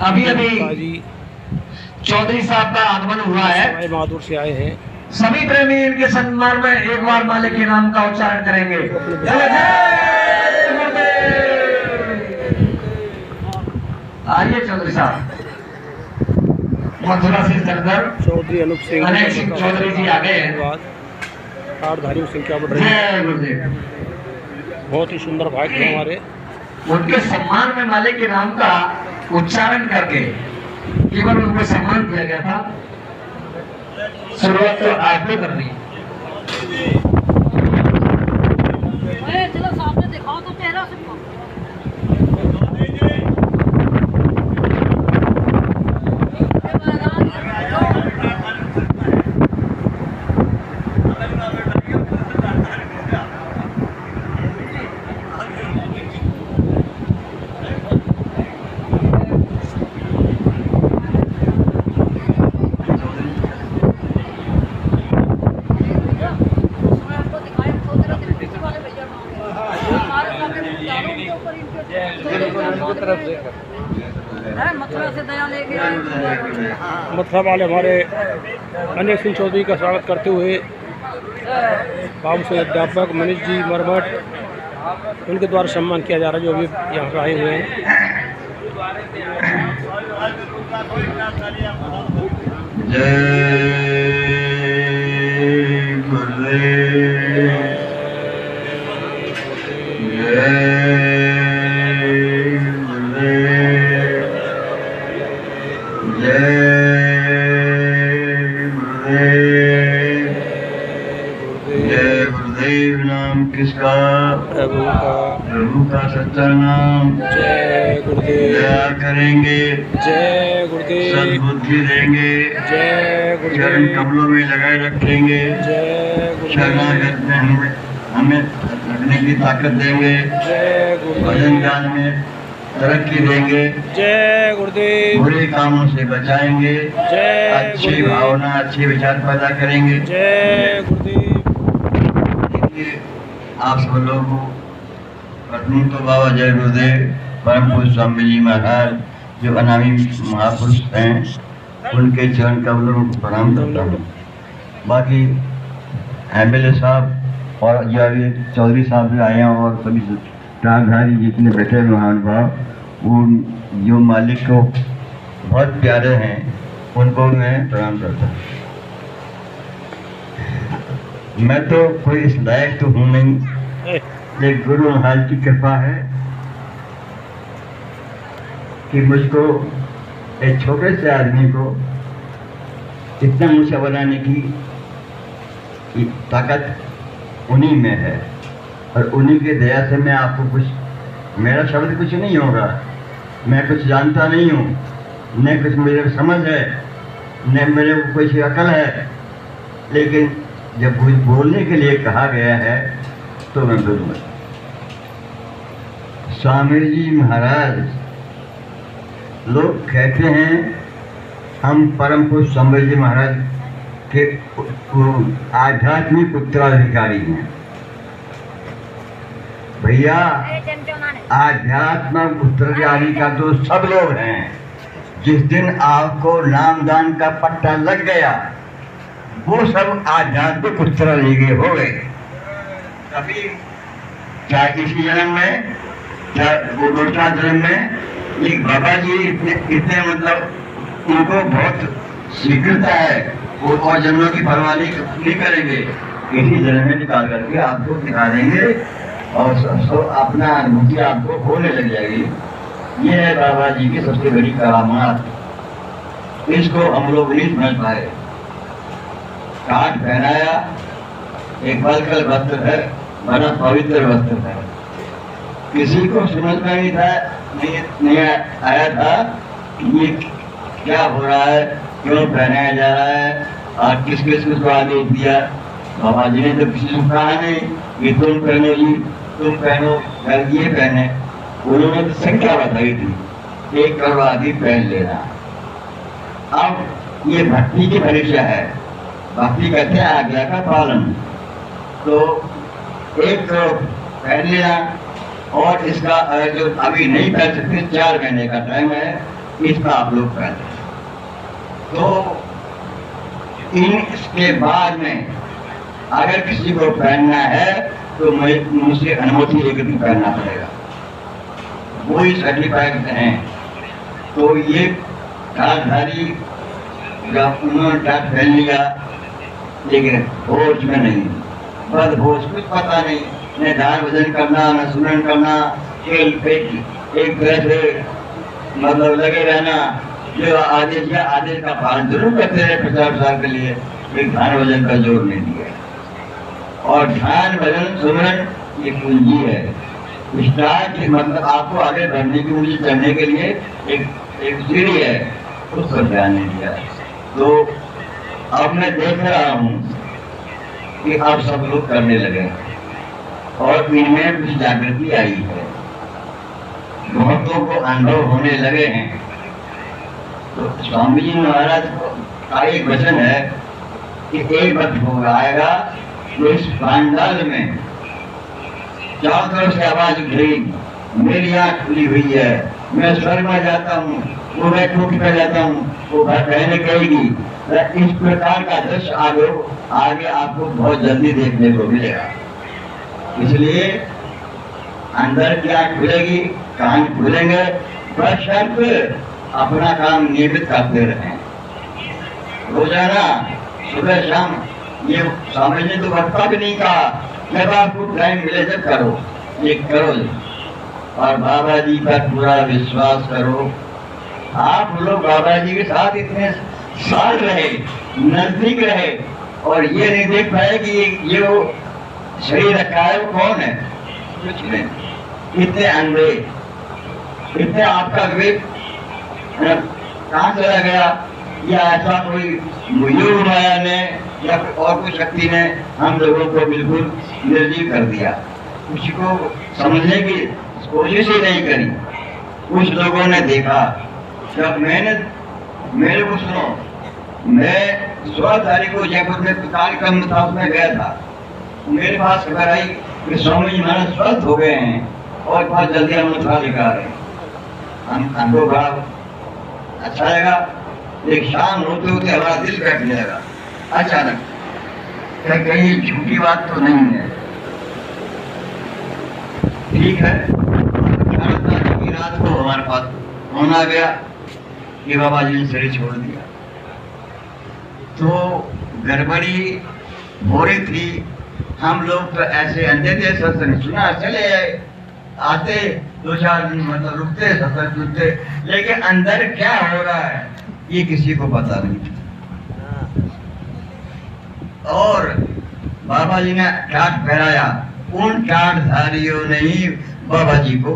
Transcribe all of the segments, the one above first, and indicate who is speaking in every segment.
Speaker 1: अभी अभी चौधरी साहब का आगमन हुआ है।
Speaker 2: बहादुर से आए हैं।
Speaker 1: सभी प्रेमी इनके सम्मान में एक बार मालिक के नाम का उच्चारण करेंगे। आइए चौधरी साहब, मथुरा से सरदार
Speaker 2: चौधरी अनूप सिंह
Speaker 1: अनेक सिंह चौधरी जी आ गए हैं।
Speaker 2: आठधारियों संख्या बढ़ रही है। बहुत ही सुंदर भाग्य है हमारे।
Speaker 1: उनके सम्मान में मालिक के नाम का उच्चारण करके केवल उनको सम्मान किया गया था। शुरुआत तो आपको करनी है।
Speaker 3: चलो सामने दिखाओ तो चेहरा सबको।
Speaker 2: मथुरा वाले हमारे अनेक सिंह चौधरी का स्वागत करते हुए बाबू से अध्यापक मनीष जी मरमठ उनके द्वारा सम्मान किया जा रहा है, जो अभी यहाँ पर आए हुए हैं।
Speaker 4: किसका प्रभु का सच्चा नाम।
Speaker 2: जय गुरुदेव।
Speaker 4: दया करेंगे,
Speaker 2: जय गुरुदेव।
Speaker 4: सद्बुद्धि देंगे,
Speaker 2: जय गुरुदेव।
Speaker 4: चरण कमलों में लगाए रखेंगे,
Speaker 2: जय गुरुदेव।
Speaker 4: शरणागत में हमें रखने की ताकत देंगे,
Speaker 2: जय गुरुदेव।
Speaker 4: भजन ज्ञान में तरक्की देंगे,
Speaker 2: जय गुरुदेव।
Speaker 4: बुरे कामों से बचाएंगे,
Speaker 2: जय
Speaker 4: अच्छी
Speaker 2: गुरुदेव।
Speaker 4: भावना अच्छे विचार पैदा करेंगे।
Speaker 2: जय गुरुदेव।
Speaker 4: आप सब लोगों को प्रथम तो बाबा जय गुरुदेव परम पूज्य स्वामी जी महाराज जो अनामी महापुरुष हैं उनके चरण कमलों को प्रणाम करता हूँ। बाकी एमएलए साहब और जो अभी चौधरी साहब भी आए हैं और सभी रागधारी जितने बैठे हैं महानुभाव उन जो मालिक को बहुत प्यारे हैं उनको मैं प्रणाम करता हूँ। मैं तो कोई इस लायक तो हूँ नहीं, लेकिन गुरु महाराज की कृपा है कि मुझको एक छोटे से आदमी को इतना ऊंचा बनाने की ताकत उन्हीं में है और उन्हीं की दया से मैं आपको कुछ मेरा शब्द कुछ नहीं होगा, मैं कुछ जानता नहीं हूँ, न कुछ मेरे समझ है न मेरे को कुछ अकल है, लेकिन जब कुछ बोलने के लिए कहा गया है तो मैं बोलूँगा। स्वामी जी महाराज लोग कहते हैं हम परम पूज्य स्वामी जी महाराज के आध्यात्मिक उत्तराधिकारी हैं। भैया आध्यात्मिक उत्तराधिकारी का तो सब लोग हैं। जिस दिन आपको नामदान का पट्टा लग गया वो सब आध्यात्मिक उत्तराधिकारी हो गए। कभी चाहे इसी जन्म में चाहे दो चार जन्म में, लेकिन बाबा जी इतने मतलब उनको बहुत शीघ्रता है, वो और जन्मों की परवाह नहीं करेंगे। इसी जन्म में निकाल करके आपको दिखा देंगे और सब अपना अनुभूति आपको होने लग जाएगी। ये है बाबा जी की सबसे बड़ी करामात। इसको हम लोग नहीं समझ पाए। काट पहनाया एक बलकल वस्त्र है, बड़ा पवित्र वस्त्र है। किसी को समझ में नहीं आया था कि ये क्या हो रहा है, क्यों पहनाया जा रहा है और किस किस को आदेश दिया। बाबा जी ने तो किसी को कहा नहीं कि तुम पहनो जी, तुम पहनो, ये पहने। उन्होंने तो संख्या बताई थी, 1 करोड़ आदमी पहन लेना। अब ये भक्ति की परीक्षा है। भक्ति कहते हैं आज्ञा का पालन। तो 1 करोड़ पहन लेना और इसका जो अभी नहीं पहन सकते 4 महीने का टाइम है, इसका आप लोग पहले तो इसके बाद में अगर किसी को पहनना है तो मुझसे अनुमति लेकर भी पहनना पड़ेगा, वही सर्टिफाइड हैं। तो ये कारधारी उन्होंने टाट पहन लिया लेकिन होश में नहीं, बद होश, कुछ पता नहीं, न ध्यान भजन करना न सुमरन करना, एक तरह से मतलब लगे रहना, जो आदेश या आदेश का पालन जरूर करते रहे 50 साल के लिए, एक ध्यान भजन का जोर नहीं दिया। और ध्यान भजन सुमरन ये पूंजी है, स्टार्ट मतलब आपको आगे बढ़ने की, मुझे चढ़ने के लिए एक सीढ़ी है, उसको ध्यान नहीं दिया। तो अब मैं देख रहा हूँ कि अब सब लोग करने लगे और इनमें कुछ जागृति आई है, बहुतों को अनुभव होने लगे हैं। तो स्वामी जी महाराज का एक वचन है कि एक वक्त हो आएगा तो इस पांडाल में चारों तरफ से आवाज उठेगी, मेरी आंख खुली हुई है, मैं स्वर्ग में जाता हूँ, वो मैं टूट कर जाता हूँ, वो घर कहने कहेगी। इस प्रकार का दृश्य आगे आपको बहुत जल्दी देखने को मिलेगा। इसलिए अंदर की आंख खुलेगी, कान खुलेंगे, बशर्ते अपना काम नियमित करते रहें। रोजाना सुबह शाम, ये स्वामी जी तो वक्ता भी नहीं कहा, जब आपको टाइम मिले जब करो, ये करो। और बाबा जी पर पूरा विश्वास करो। आप लोग बाबा जी के साथ इतने साल रहे, नजदीक रहे, और ये नहीं देख पाए कि ये वो शरीर रखा है वो कौन है, कुछ नहीं। इतने अंधे, इतने आपका विवेक कहाँ चला गया, या ऐसा कोई योग माया ने या और कोई शक्ति ने हम लोगों को बिल्कुल निर्जीव कर दिया, किसी को समझने की कोशिश ही नहीं करी। कुछ लोगों ने देखा, जब मेरे को सुनो, मैं 16 तारीख को जयपुर में कार्यक्रम था, उसमें गया था, मेरे पास खबर आई कि स्वामी जी महाराज स्वस्थ हो गए हैं और बहुत जल्दी हम उठा लेकर आ रहे हैं। हमको बड़ा अच्छा लगा। एक शाम होते होते हमारा दिल बैठने लगा अचानक, क्या कहीं झूठी बात तो नहीं है। ठीक है, 18 तारीख की रात को हमारे पास फोन आ गया कि बाबा जी ने शरीर छोड़ दिया। तो गड़बड़ी हो रही थी, हम लोग तो ऐसे अंधे थे, सत्संग सुना चले आते, 2-4 दिन मतलब रुकते, सत्संग सुनते, लेकिन अंदर क्या हो रहा है ये किसी को पता नहीं। और बाबा जी ने टाट पहराया, उन टाटधारियों ने ही बाबा जी को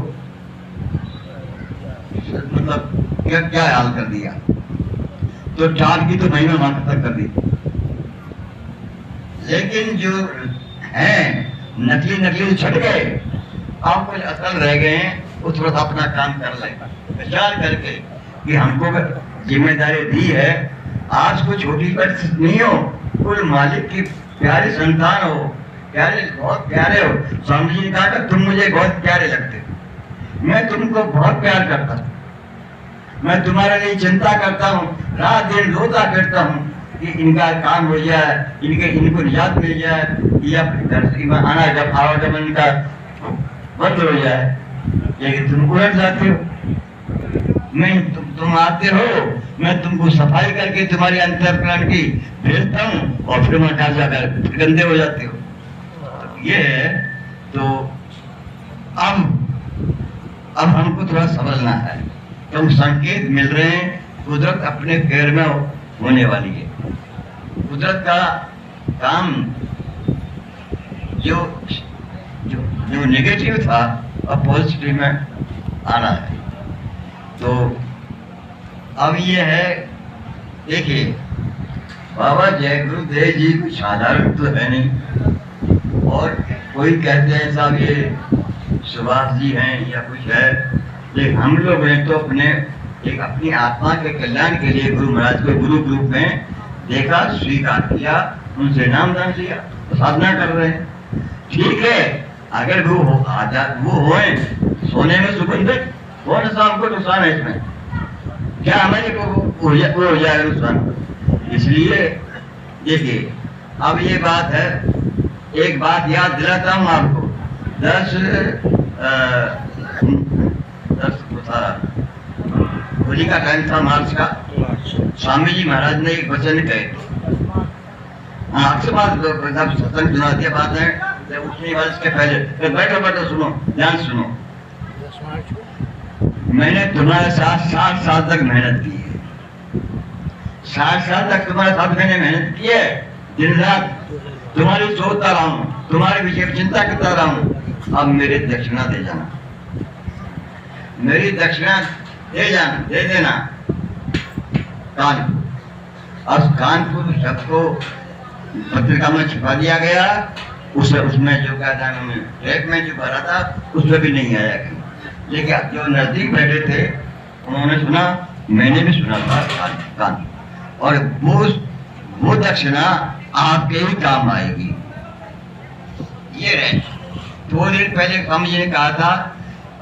Speaker 4: मतलब क्या हाल कर दिया। तो टाट की तो महिमा वहां तक कर दी, लेकिन जो हैं नकली छट गए, आप कुछ असल रह गए हैं, वो थोड़ा सा अपना काम कर लेगा, विचार करके कि हमको जिम्मेदारी दी है। आज को छोटी बात नहीं हो, कुल मालिक की प्यारी संतान हो, प्यारे, बहुत प्यारे हो। स्वामी जी ने कहा कि तुम मुझे बहुत प्यारे लगते, मैं तुमको बहुत प्यार करता हूँ, मैं तुम्हारे लिए चिंता करता हूँ, रात दिन रोता करता हूँ कि इनका काम हो जाए, इनको निजात मिल जाए, या आना जब आवागमन का बंद हो जाए। लेकिन तुम उलट जाते हो, मैं तुम आते हो, मैं तुमको सफाई करके तुम्हारी अंतःकरण की भेजता हूँ और फिर वहां जाकर गंदे हो जाते हो। तो ये है। तो अब हमको थोड़ा समझना है, तो संकेत मिल रहे हैं, कुदरत अपने पैर में होने वाली है। कुदरत का काम जो नेगेटिव था अब पॉजिटिव में आना है। तो अब ये है, देखिए बाबा जय गुरुदेव जी कुछ साधारण तो है नहीं, और कोई कहते हैं साहब ये सुभाष जी हैं या कुछ है, लेकिन हम लोग हैं तो अपनी आत्मा के कल्याण के लिए गुरु महाराज को गुरु रूप में देखा, स्वीकार किया, उनसे नाम दान लिया, तो साधना कर रहे हैं। ठीक है, अगर वो होए सोने में सुगंधित हो न, शाम को नुकसान है इसमें, क्या हमारे को वो हो जाएगा नुकसान। इसलिए देखिए, अब ये बात है, एक बात याद दिलाता हूँ आपको। 10 होली का टाइम था, मार्च का। स्वामी जी महाराज ने एक वचन कहे, आपसे बात सत्संग सुना दिया, बात है उठने वाले इसके पहले, बैठो बैठो सुनो, ध्यान सुनो। मैंने तुम्हारे साथ 60 साल तक मेहनत की है, 60 साल तक तुम्हारे साथ मैंने मेहनत की है, दिन रात तुम्हारी सोचता रहा हूँ, तुम्हारे विषय चिंता करता रहा हूँ। अब मेरी दक्षिणा दे जाना, मेरी दक्षिणा दे जाना, दे देना। कानपुर, अब कानपुर शब्द को पत्रिका में छिपा दिया गया, उसमें जो क्या था, ट्रैक में जो भरा था उसमें भी नहीं आया कहीं। लेकिन जो नजदीक बैठे थे उन्होंने सुना, मैंने भी सुना था कान, और वो दक्षिणा आपके ही काम आएगी। ये रहे, 2 दिन पहले स्वामी जी ने कहा था,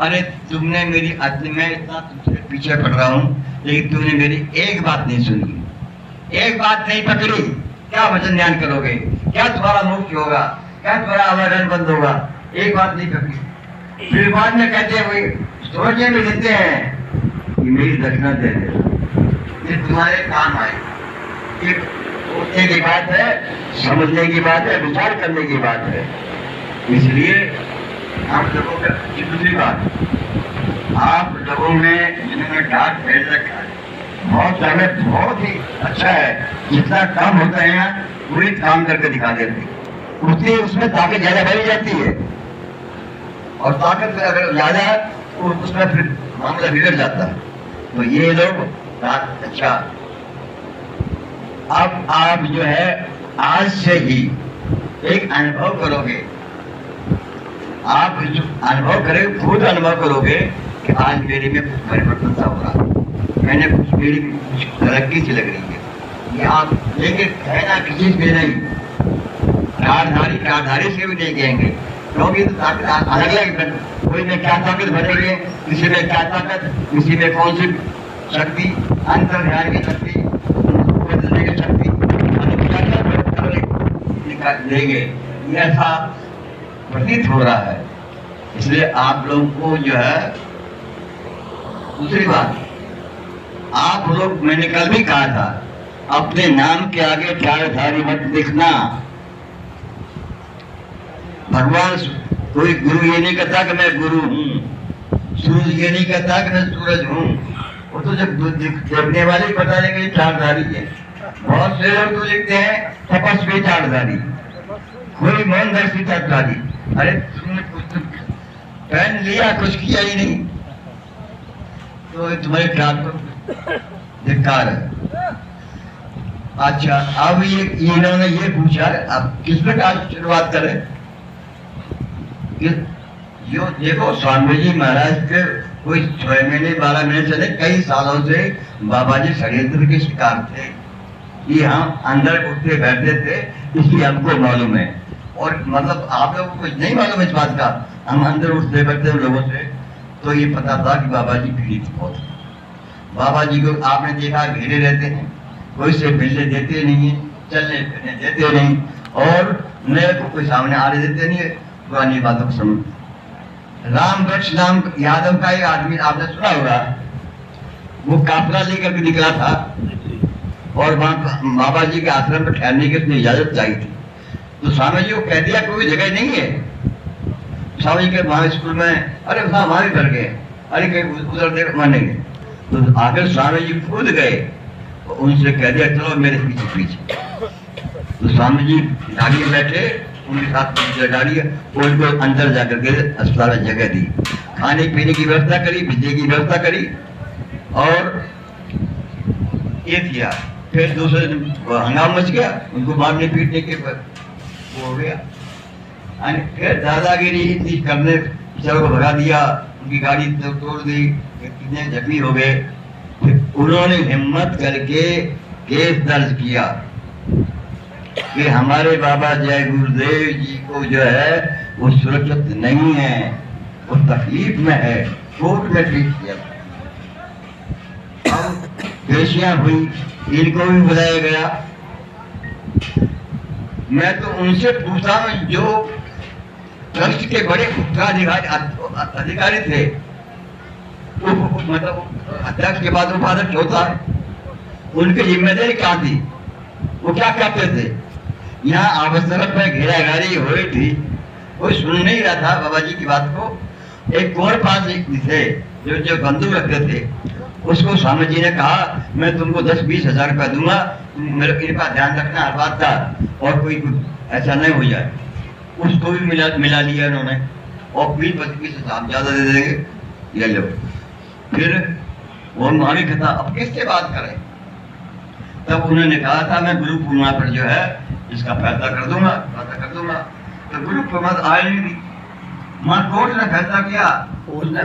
Speaker 4: अरे तुमने मेरी मैं इतना तुमसे पीछे पड़ रहा हूँ, लेकिन तुमने मेरी एक बात नहीं सुनी, एक बात नहीं पकड़ी। क्या वचन ध्यान करोगे, क्या तुम्हारा मुक्ति होगा, क्या तुम्हारा आवागमन बंद होगा, एक बात नहीं पकड़ी। फिर बाद में कहते हुए सोचने में देते हैं कि मेरी दक्षिणा दे दे, ये तुम्हारे काम आए। ये सोचने की बात है, समझने की बात है, विचार करने की बात है। इसलिए आप लोगों का दूसरी बात, आप लोगों में जिन्होंने डांट फैल रखा है, बहुत ही अच्छा है। जितना काम होता है ना, वही काम करके दिखा देते, उतनी उसमें ताकत ज्यादा बढ़ी जाती है, और ताकत अगर ज्यादा है तो उसमें फिर मामला बिगड़ जाता है। तो ये लोग अच्छा, अब आप जो है आज से ही एक अनुभव करोगे, आप जो अनुभव करेंगे, खुद अनुभव करोगे कि आज मेरे में कुछ परिवर्तन सा हो रहा है, मैंने मेरी कुछ तरक्की सी लग रही है। ये आप लेकिन कहना किसी से नहीं, कारधारी से भी नहीं कहेंगे, क्योंकि तो ताकत अलग अलग, कोई में क्या ताकत भरेंगे, किसी में क्या ताकत, किसी में कौन सी शक्ति, अंतर ध्यान की शक्ति, बदलने की शक्ति, निकाल देंगे, ये ऐसा प्रतीत हो रहा है। इसलिए आप लोगों को जो है, दूसरी बात, आप लोग, मैंने कल भी कहा था, अपने नाम के आगे चारधारी मत दिखना। भगवान कोई गुरु ये नहीं कहता कि मैं गुरु हूँ, सूरज ये नहीं कहता कि मैं सूरज हूँ, वो तो जब देखने वाले बता देंगे चारधारी है। बहुत से लोग तो लिखते हैं तपस्वी चारधारी, कोई मोहनदर्शी चारधारी। अरे तुमने कुछ पहन लिया, कुछ किया ही नहीं, तो तुम्हारे ख्याल को धिक्कार है। अच्छा, अब ये इन्होंने ये पूछा, अब किस प्रकार शुरुआत करें? जो देखो, स्वामी जी महाराज के कोई 6 महीने 12 महीने चले, कई सालों से बाबा जी षड्यंत्र के शिकार थे। ये हम अंदर उठते बैठते थे, इसलिए हमको मालूम है, और मतलब आप लोगों को कुछ नहीं मालूम इस बात का। हम अंदर उठते बैठते लोगों से, तो ये पता था कि बाबा जी पीड़ित बहुत। बाबा जी को आपने देखा घेरे रहते हैं, कोई से मिलने देते नहीं है, चलने फिरने देते नहीं, और नए को कोई सामने आने देते नहीं है, पुरानी बातों को समझ। राम वृक्ष नाम यादव का एक आदमी आपने सुना होगा, वो काफिला लेकर के निकला था, और वहां बाबा जी के आश्रम में ठहरने की उसने इजाजत चाहिए थी। तो स्वामी जी को कह दिया कोई जगह नहीं है। स्वामी जी के वहां स्कूल में, अरे वहां भी भर गए, अरे कहीं उधर देख मानेंगे। तो आखिर स्वामी जी खुद गए, उनसे कह दिया चलो मेरे पीछे पीछे। तो स्वामी जी गाड़ी में बैठे, उनके साथ गाड़ी उनको अंदर जाकर के अस्पताल में जगह दी, खाने पीने की व्यवस्था करी, बिजली की व्यवस्था करी, और ये किया। फिर दूसरे दिन हंगामा मच गया, उनको मारने पीटने के वो हो गया। फिर दादागिरी इतनी करने चलो को भगा दिया, उनकी गाड़ी तोड़ दी, कितने जख्मी हो गए। फिर उन्होंने हिम्मत करके केस दर्ज किया कि हमारे बाबा जय गुरुदेव जी को जो है वो सुरक्षित नहीं है, वो तकलीफ में है, कोर्ट में ट्रीट किया। पेशियां हुई, इनको भी बुलाया गया। मैं तो उनसे पूछा हूं, जो ट्रस्ट के बड़े अधिकारी थे, तो मतलब अध्यक्ष के बाद उपाध्यक्ष होता है, उनकी जिम्मेदारी क्या थी, वो क्या करते थे? यहाँ अवसर में घेराघारी हो रही थी, कोई सुन नहीं रहा था बाबा जी की बात को। एक और पास थे जो बंधु रखते थे, उसको स्वामी जी ने कहा मैं तुमको 10-20 हजार रुपया दूंगा, तुम मेरे इनका ध्यान रखना हर बात का, और कोई ऐसा नहीं हो जाए। उसको भी मिला लिया उन्होंने, और 20-25 हजार ज्यादा दे देंगे, ये लो। फिर वो मामी कहता अब किससे बात करें? तब उन्होंने कहा था मैं गुरु पूर्णिमा पर जो है इसका फैसला कर दूंगा। तो गुरु पूर्णिमा आए नहीं थी। मां कोर्ट ने फैसला किया, उसने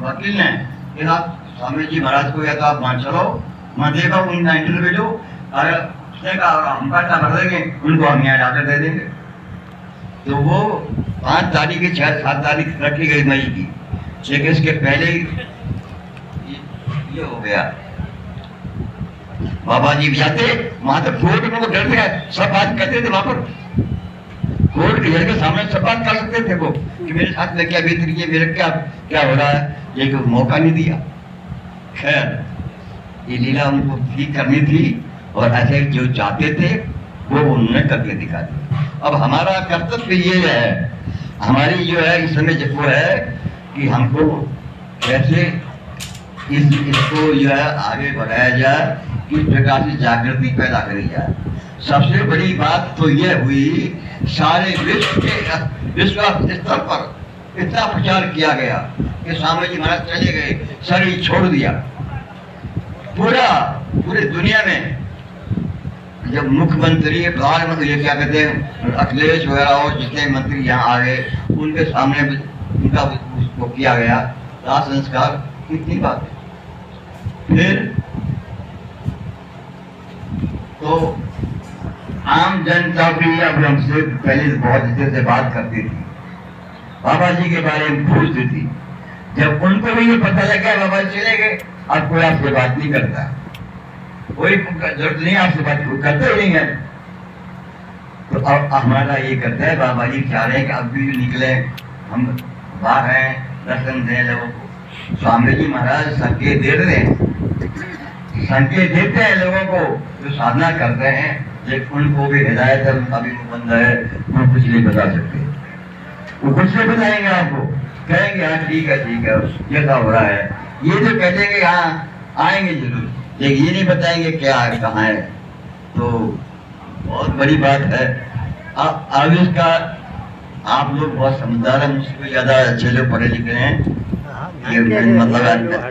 Speaker 4: वकील ने कि आप स्वामी जी महाराज को या तो आप मान चलो, मैं देखा उनका इंटरव्यू लो, और उसने कहा हम पैसा भर देंगे, उनको हम यहाँ डाक्टर दे देंगे। तो वो 5 तारीख की 6-7 तारीख रखी गई मई की, लेकिन इसके पहले ही ये हो गया। बाबा जी भी जाते वहां तो कोर्ट में डर गया, सब बात कहते थे वहां पर, कोर्ट के जज के सामने सब बात कर सकते थे वो कि मेरे साथ में क्या बीत रही है, मेरे क्या हो रहा है, ये कोई मौका नहीं दिया। खैर ये लीला उनको ठीक करनी थी, और ऐसे जो चाहते थे वो उन्होंने करके दिखा दिया। अब हमारा कर्तव्य ये है, हमारी जो है इस समय वो है कि हमको कैसे इसको जो है आगे बढ़ाया जाए, किस प्रकार से जागृति पैदा करी जाए। सबसे बड़ी बात तो यह हुई, सारे विश्व स्तर पर इतना प्रचार किया गया कि स्वामी जी महाराज चले गए, शरीर छोड़ दिया। पूरे दुनिया में जब मुख्यमंत्री प्रधानमंत्री क्या कहते हैं अखिलेश वगैरह और जितने मंत्री यहाँ आ गए, उनके सामने उनका उसको किया गया दाह संस्कार, कितनी बात है। फिर तो आम जनता भी अब हमसे पहले बहुत अच्छे से बात करती थी, बाबा जी के बारे में पूछती थी। जब उनको भी ये पता लगा बाबा जी चले गए, अब कोई आपसे बात नहीं करता, कोई जरूरत नहीं आपसे बात करते ही नहीं है। तो अब हमारा ये करता है, बाबा जी चाह रहे हैं कि अब भी निकले, हम बाहर हैं, दर्शन दें लोगों को। स्वामी जी महाराज संकेत दे रहे हैं, संकेत देते हैं लोगों को जो साधना करते हैं, लेकिन उनको भी हिदायत है, उनका भी बंदा है, वो कुछ नहीं बता सकते। वो कुछ नहीं बताएंगे आपको, कहेंगे हाँ ठीक है ये सब हो रहा है। ये जो कहते हैं हाँ आएंगे जरूर, लेकिन ये नहीं बताएंगे क्या है कहाँ है। तो बहुत बड़ी बात है। अब इसका आप लोग बहुत समझदार हैं, मुझसे ज्यादा अच्छे लोग पढ़े लिखे हैं, मतलब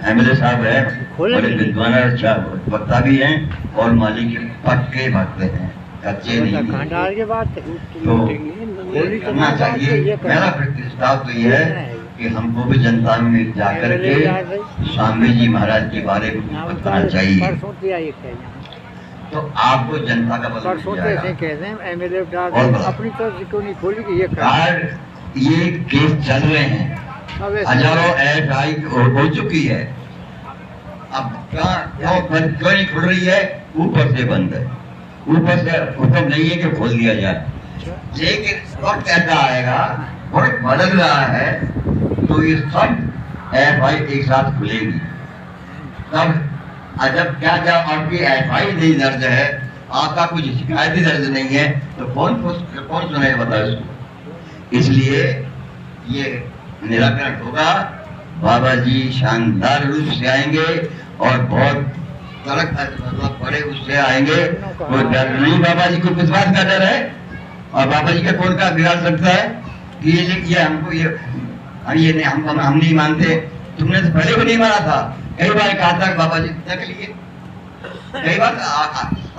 Speaker 4: एमएलए साहब है, बड़े विद्वान अच्छा वक्ता भी हैं, और मालिक के पक्के भक्त हैं, कच्चे नहीं। तो करना चाहिए। मेरा प्रस्ताव तो ये है कि हमको भी जनता में जाकर के स्वामी जी महाराज के बारे में बताना चाहिए, तो आपको जनता का ये केस चल रहे हैं, हजारों एफआई हो चुकी है। अब क्यों नहीं खुल रही है? ऊपर से बंद है, ऊपर से हुक्म नहीं है कि खोल दिया जाए। लेकिन वक्त ऐसा आएगा, वक्त बदल रहा है, तो ये सब एफआई एक साथ खुलेगी। तब जब क्या आपकी एफआई नहीं दर्ज है, आपका कुछ शिकायत ही दर्ज नहीं है, तो कौन सुनेगा बताओ इसको। इसलिए ये निराकरण होगा। बाबा जी शानदार रूप से आएंगे और बहुत तड़क मतलब बड़े उससे आएंगे, कोई डर नहीं। बाबा जी को विश्वास का डर है, और बाबा जी का कौन का बिगाड़ सकता है कि ये हमको ये नहीं, हम नहीं मानते। तुमने तो पहले भी नहीं माना था, कई बार कहा था बाबा जी नकली, कई बार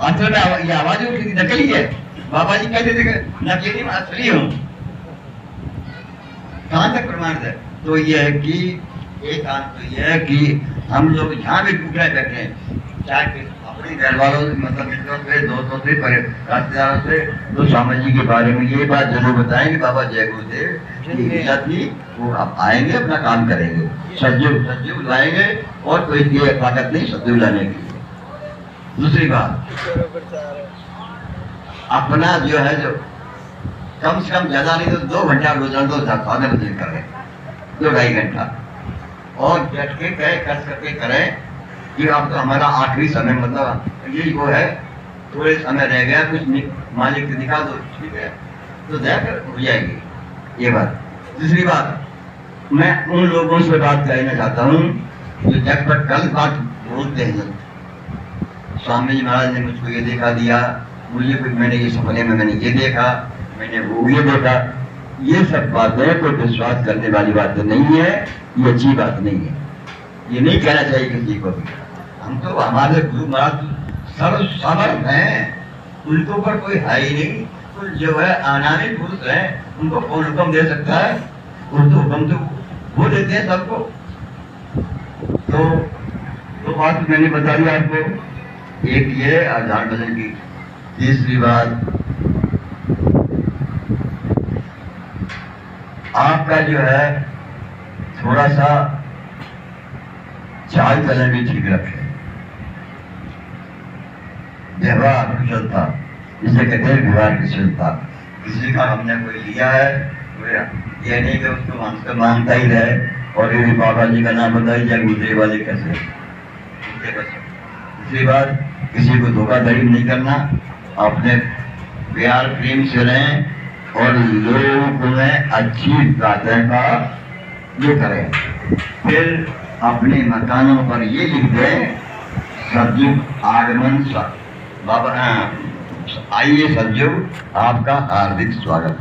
Speaker 4: आंचल में ये आवाज उठी थी नकली है, बाबा जी कहते थे नकली नहीं असली हूँ। कहाँ तक प्रमाण है? तो ये है कि एक तो ये है कि हम लोग यहाँ भी टूटे बैठे हैं, चाहे अपने घर वालों से मतलब मित्रों से, दोस्तों से, रिश्तेदारों से, तो स्वामी जी के बारे में ये बात जरूर बताएंगे। बाबा जय गुरुदेव की इच्छा थी, वो आप आएंगे, अपना काम करेंगे, सज्जू लाएंगे, और कोई ताकत नहीं सज्जू लाने की। दूसरी बात, अपना जो है जो कम से कम ज्यादा नहीं तो 2 घंटा रोजाना तो साधन भजन करें, 2-2.5 घंटा, और डट के कहे कस करके करें कि अब तो हमारा आखिरी समय, मतलब यही वो है, थोड़े समय रह गया, कुछ मालिक को दिखा दो, ठीक है, तो जाकर हो जाएगी ये बात। दूसरी बात, मैं उन लोगों से बात कहना चाहता हूँ जो जब तक कल बात बोलते हैं, स्वामी जी महाराज ने मुझको ये दिखा दिया, मुझे कोई, मैंने ये सपने में मैंने ये देखा, मैंने वो ये देखा, ये सब बातें कोई विश्वास करने वाली बात नहीं है, ये अच्छी बात नहीं है, ये नहीं कहना चाहिए किसी को भी। हम तो, हमारे गुरु महाराज सर्व समर्थ हैं, उनके ऊपर कोई है ही नहीं, तो जो है अनामी पुरुष है, उनको कौन हुक्म दे सकता है? उनको हुक्म तो वो देते हैं सबको। तो बात मैंने बता दी आपको, एक ये आधार भजन की। तीसरी बात, आपका जो है थोड़ा सा चाल चलन भी ठीक रखें, व्यवहार कुशलता, जिसे कहते हैं व्यवहार कुशलता। किसी का हमने कोई लिया है, ये नहीं कि उसको मांगता ही रहे, और ये बाबा जी का नाम बताइए या गुजरे वाले कैसे। दूसरी बात, किसी को धोखाधड़ी नहीं करना, अपने प्यार प्रेम से रहें, और लोगों में अच्छी बातें का ये करें। फिर अपने मकानों पर ये लिख दें, सतयुग आगमन, बाबा आइए सतयुग, आपका हार्दिक स्वागत।